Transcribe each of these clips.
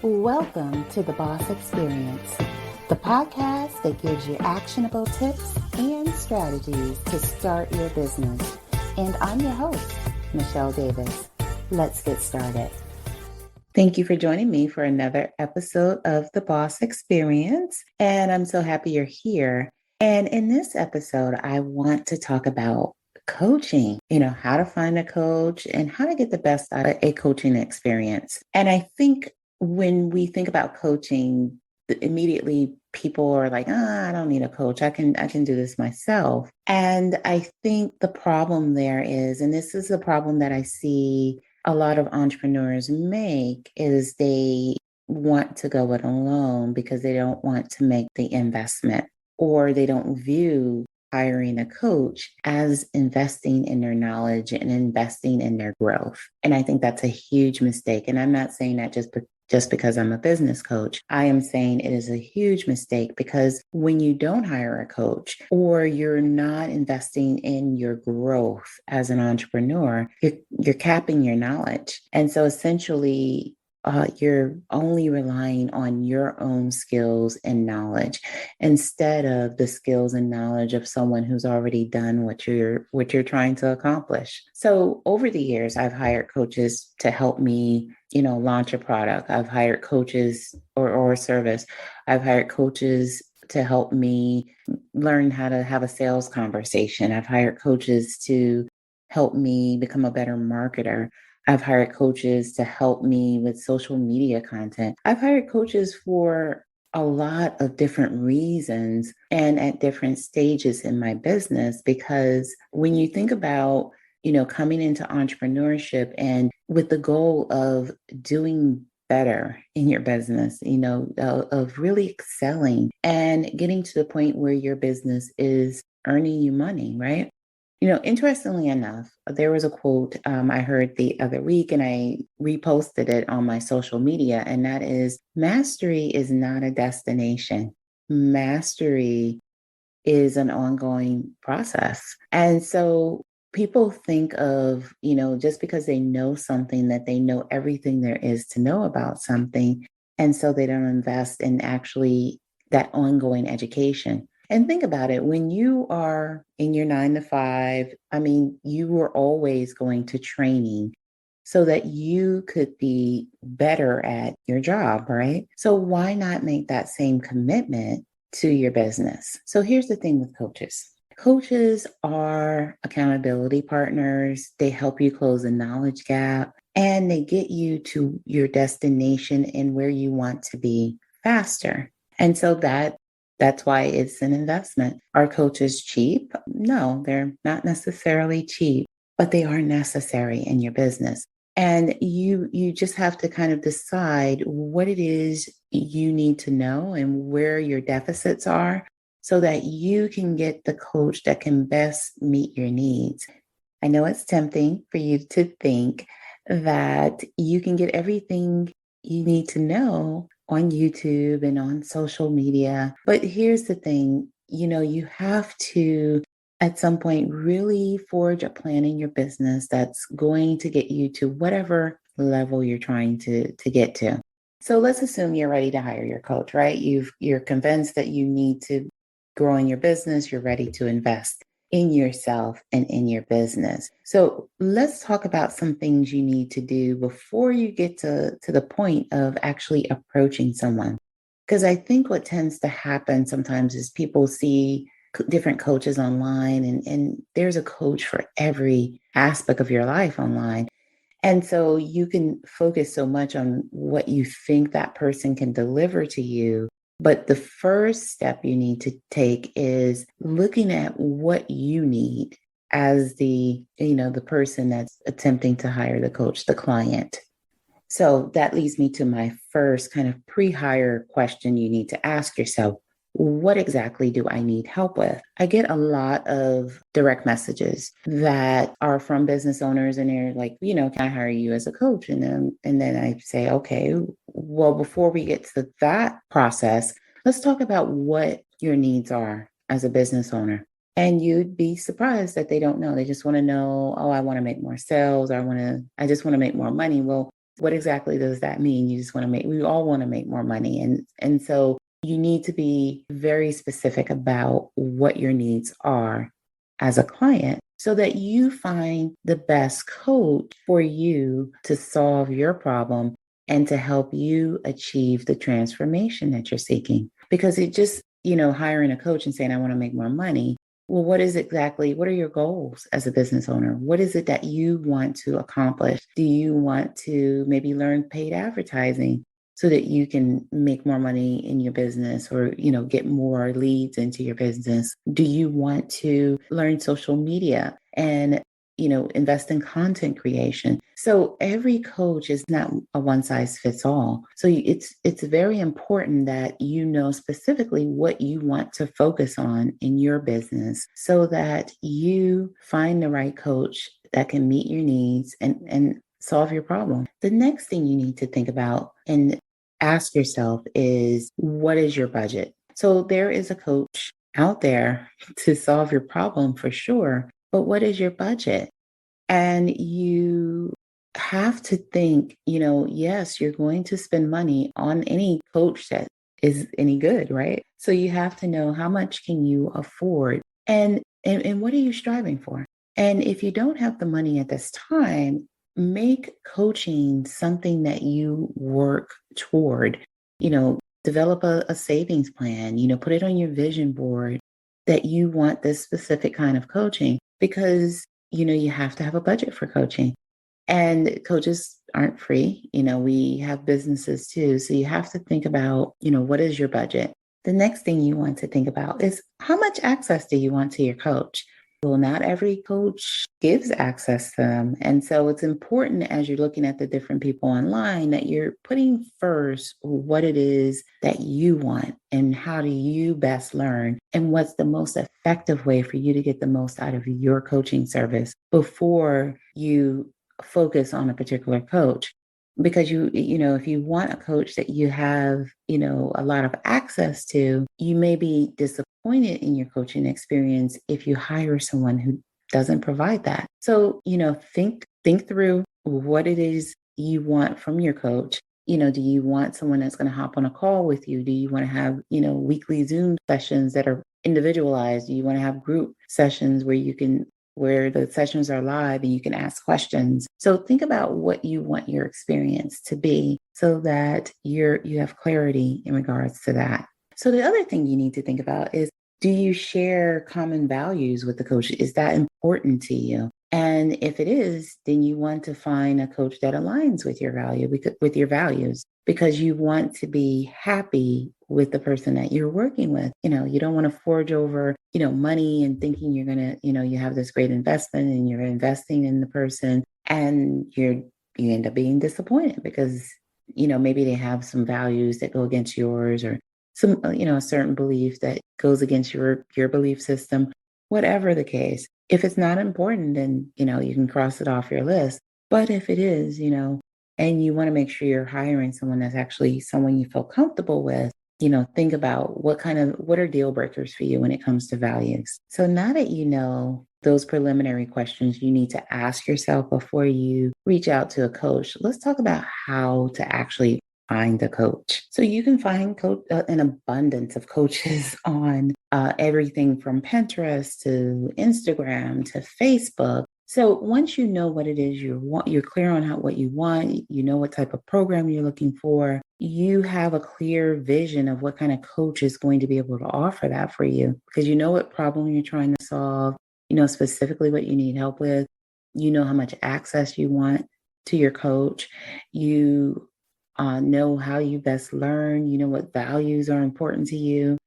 Welcome to the Boss Experience, the podcast that gives you actionable tips and strategies to start your business. And I'm your host, Michele Davis. Let's get started. Thank you for joining me for another episode of the Boss Experience. And I'm so happy you're here. And in this episode, I want to talk about coaching, how to find a coach and how to get the best out of a coaching experience. And I think when we think about coaching, immediately people are like, I don't need a coach. I can do this myself. And I think the problem there is, and this is the problem that I see a lot of entrepreneurs make, is they want to go it alone because they don't want to make the investment, or they don't view hiring a coach as investing in their knowledge and investing in their growth. And I think that's a huge mistake. And I'm not saying that just because I'm a business coach. I am saying it is a huge mistake because when you don't hire a coach, or you're not investing in your growth as an entrepreneur, you're capping your knowledge. And so essentially, you're only relying on your own skills and knowledge instead of the skills and knowledge of someone who's already done what you're trying to accomplish. So over the years, I've hired coaches to help me, launch a product. I've hired coaches or a service. I've hired coaches to help me learn how to have a sales conversation. I've hired coaches to help me become a better marketer. I've hired coaches to help me with social media content. I've hired coaches for a lot of different reasons and at different stages in my business, because when you think about, coming into entrepreneurship and with the goal of doing better in your business, of really excelling and getting to the point where your business is earning you money, right? Interestingly enough, there was a quote I heard the other week, and I reposted it on my social media, and that is, mastery is not a destination. Mastery is an ongoing process. And so people think of, just because they know something, that they know everything there is to know about something. And so they don't invest in actually that ongoing education. And think about it, when you are in your 9 to 5, you were always going to training so that you could be better at your job, right? So why not make that same commitment to your business? So here's the thing with coaches. Coaches are accountability partners. They help you close a knowledge gap, and they get you to your destination and where you want to be faster. And so that's why it's an investment. Are coaches cheap? No, they're not necessarily cheap, but they are necessary in your business. And you just have to kind of decide what it is you need to know and where your deficits are so that you can get the coach that can best meet your needs. I know it's tempting for you to think that you can get everything you need to know on YouTube and on social media. But here's the thing, you have to, at some point, really forge a plan in your business that's going to get you to whatever level you're trying to get to. So let's assume you're ready to hire your coach, right? You're convinced that you need to grow in your business. You're ready to invest in yourself and in your business. So let's talk about some things you need to do before you get to the point of actually approaching someone. Because I think what tends to happen sometimes is people see different coaches online, and there's a coach for every aspect of your life online. And so you can focus so much on what you think that person can deliver to you. But the first step you need to take is looking at what you need as the person that's attempting to hire the coach, the client. So that leads me to my first kind of pre-hire question you need to ask yourself. What exactly do I need help with? I get a lot of direct messages that are from business owners, and they're like, can I hire you as a coach? And then I say, okay, well, before we get to that process, let's talk about what your needs are as a business owner. And you'd be surprised that they don't know. They just want to know, I want to make more sales. I just want to make more money. Well, what exactly does that mean? You just want to we all want to make more money. And so you need to be very specific about what your needs are as a client so that you find the best coach for you to solve your problem and to help you achieve the transformation that you're seeking. Because it just, hiring a coach and saying, I want to make more money. Well, what are your goals as a business owner? What is it that you want to accomplish? Do you want to maybe learn paid advertising so that you can make more money in your business or, get more leads into your business? Do you want to learn social media and invest in content creation? So every coach is not a one size fits all. So it's very important that you know specifically what you want to focus on in your business so that you find the right coach that can meet your needs and solve your problem. The next thing you need to think about and ask yourself is, what is your budget? So there is a coach out there to solve your problem for sure, but what is your budget? And you have to think, yes, you're going to spend money on any coach that is any good, right? So you have to know how much can you afford and what are you striving for? And if you don't have the money at this time, make coaching something that you work toward, develop a savings plan, put it on your vision board that you want this specific kind of coaching because you have to have a budget for coaching. And coaches aren't free. We have businesses too. So you have to think about, what is your budget? The next thing you want to think about is how much access do you want to your coach? Well, not every coach gives access to them. And so it's important as you're looking at the different people online that you're putting first what it is that you want and how do you best learn and what's the most effective way for you to get the most out of your coaching service before you focus on a particular coach. Because if you want a coach that you have, a lot of access to, you may be disappointed in your coaching experience if you hire someone who doesn't provide that. So, think through what it is you want from your coach. Do you want someone that's going to hop on a call with you? Do you want to have, weekly Zoom sessions that are individualized? Do you want to have group sessions where the sessions are live and you can ask questions? So think about what you want your experience to be so that you have clarity in regards to that. So the other thing you need to think about is, do you share common values with the coach? Is that important to you? And if it is, then you want to find a coach that aligns with your values, because you want to be happy with the person that you're working with. You don't want to forge over, money and thinking you're going to, you have this great investment and you're investing in the person and you end up being disappointed because, maybe they have some values that go against yours or some, a certain belief that goes against your belief system, whatever the case. If it's not important, then, you can cross it off your list. But if it is, and you want to make sure you're hiring someone that's actually someone you feel comfortable with, think about what are deal breakers for you when it comes to values. So now that you know those preliminary questions you need to ask yourself before you reach out to a coach, let's talk about how to actually find a coach. So you can find an abundance of coaches on everything from Pinterest to Instagram to Facebook. So once you know what it is you want, you're clear on what you want, you know what type of program you're looking for, you have a clear vision of what kind of coach is going to be able to offer that for you, because you know what problem you're trying to solve, specifically what you need help with, how much access you want to your coach, you know how you best learn, what values are important to you.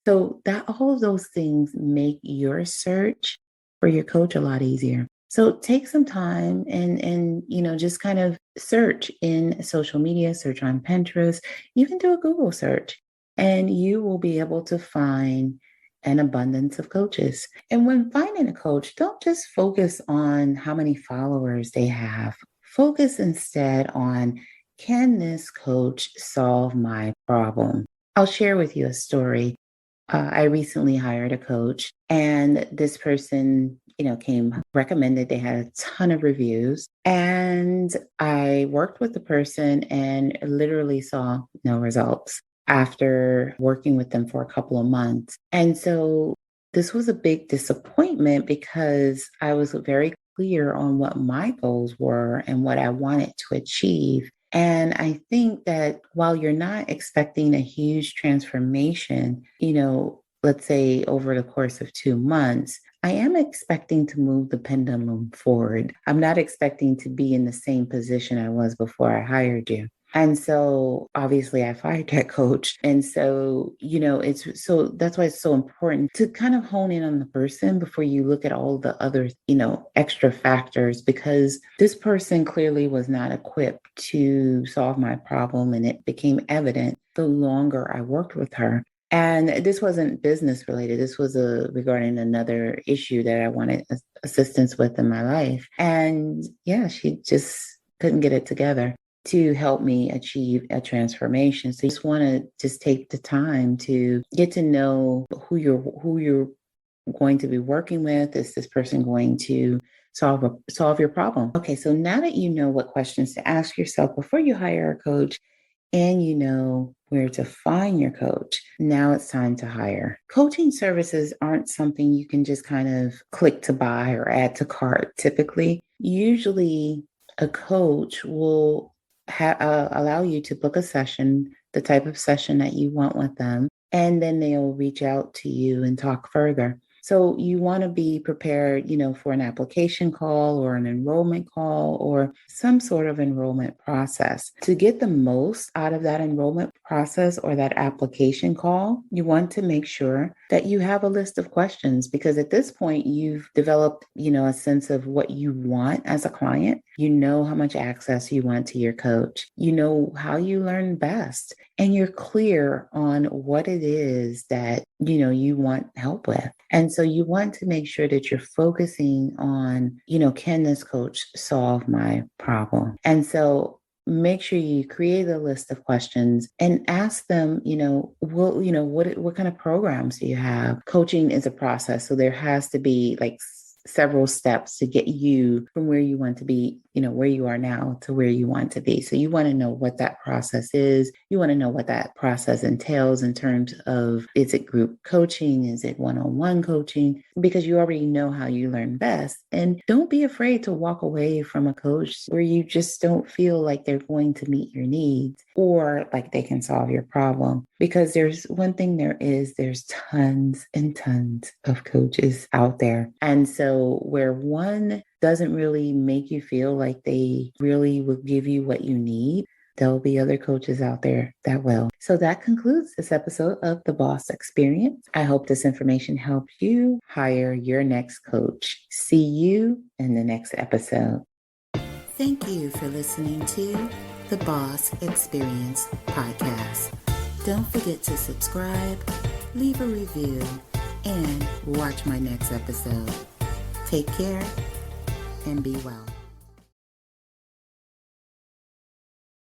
So that all of those things make your search for your coach a lot easier. So take some time and just kind of search in social media, search on Pinterest. You can do a Google search and you will be able to find an abundance of coaches. And when finding a coach, don't just focus on how many followers they have. Focus instead on, can this coach solve my problem? I'll share with you a story. I recently hired a coach, and this person, came recommended. They had a ton of reviews, and I worked with the person and literally saw no results after working with them for a couple of months. And so this was a big disappointment because I was very clear on what my goals were and what I wanted to achieve. And I think that while you're not expecting a huge transformation, let's say over the course of 2 months, I am expecting to move the pendulum forward. I'm not expecting to be in the same position I was before I hired you. And so obviously I fired that coach. And so, that's why it's so important to kind of hone in on the person before you look at all the other, extra factors, because this person clearly was not equipped to solve my problem. And it became evident the longer I worked with her. And this wasn't business related. This was regarding another issue that I wanted assistance with in my life. And yeah, she just couldn't get it together to help me achieve a transformation. So you just want to just take the time to get to know who you're going to be working with. Is this person going to solve your problem? Okay, so now that you know what questions to ask yourself before you hire a coach, and you know where to find your coach, now it's time to hire. Coaching services aren't something you can just kind of click to buy or add to cart. Typically, usually a coach will allow you to book a session, the type of session that you want with them, and then they'll reach out to you and talk further. So you want to be prepared, for an application call or an enrollment call or some sort of enrollment process. To get the most out of that enrollment process or that application call, you want to make sure that you have a list of questions, because at this point you've developed, a sense of what you want as a client. You know how much access you want to your coach. You know how you learn best, and you're clear on what it is that, you want help with. And so you want to make sure that you're focusing on, can this coach solve my problem? And so make sure you create a list of questions and ask them, what kind of programs do you have? Coaching is a process. So there has to be like several steps to get you from where you want to be, where you are now to where you want to be. So you want to know what that process is. You want to know what that process entails in terms of, is it group coaching? Is it one-on-one coaching? Because you already know how you learn best. And don't be afraid to walk away from a coach where you just don't feel like they're going to meet your needs or like they can solve your problem. Because there's one thing there's tons and tons of coaches out there. And so where one doesn't really make you feel like they really will give you what you need, there'll be other coaches out there that will. So that concludes this episode of The Boss Experience. I hope this information helped you hire your next coach. See you in the next episode. Thank you for listening to The Boss Experience podcast. Don't forget to subscribe, leave a review, and watch my next episode. Take care and be well.